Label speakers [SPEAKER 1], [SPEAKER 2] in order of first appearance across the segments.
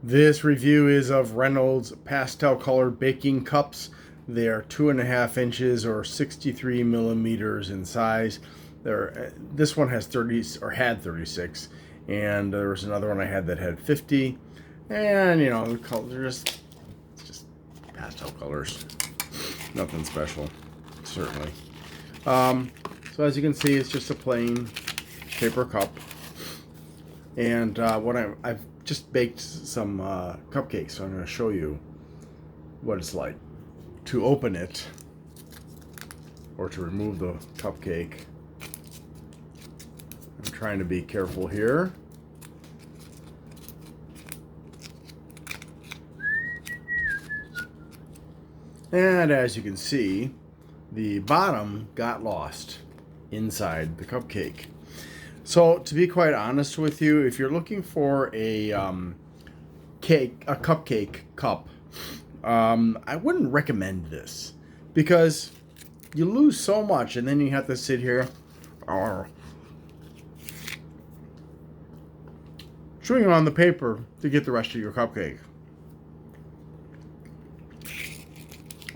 [SPEAKER 1] This review is of Reynolds pastel colored baking cups. They are 2.5 inches or 63 millimeters in size. This one has 30 or had 36, and there was another one I had that had 50. And you know, the colors just pastel colors. Nothing special, certainly. So as you can see, it's just a plain paper cup. And I've just baked some cupcakes, so I'm going to show you what it's like to open it or to remove the cupcake. I'm trying to be careful here. And as you can see, the bottom got lost inside the cupcake. So to be quite honest with you, if you're looking for a cupcake cup, I wouldn't recommend this because you lose so much, and then you have to sit here chewing on the paper to get the rest of your cupcake.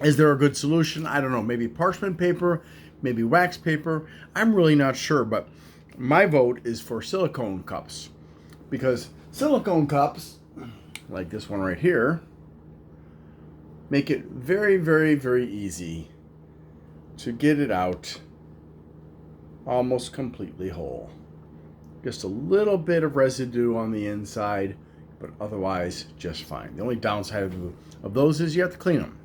[SPEAKER 1] Is there a good solution? I don't know. Maybe parchment paper, maybe wax paper. I'm really not sure, but my vote is for silicone cups, because silicone cups, like this one right here, make it very, very, very easy to get it out almost completely whole. Just a little bit of residue on the inside, but otherwise just fine. The only downside of those is you have to clean them.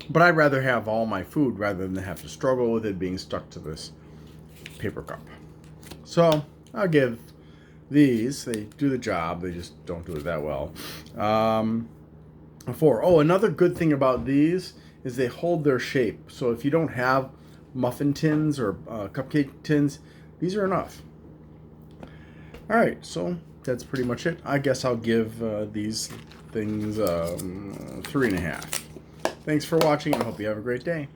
[SPEAKER 1] But I'd rather have all my food rather than have to struggle with it being stuck to this paper cup. So I'll give these, they do the job, they just don't do it that well. Another good thing about these is they hold their shape. So if you don't have muffin tins or cupcake tins, these are enough. All right, so that's pretty much it. I guess I'll give these things 3.5. Thanks for watching, and I hope you have a great day.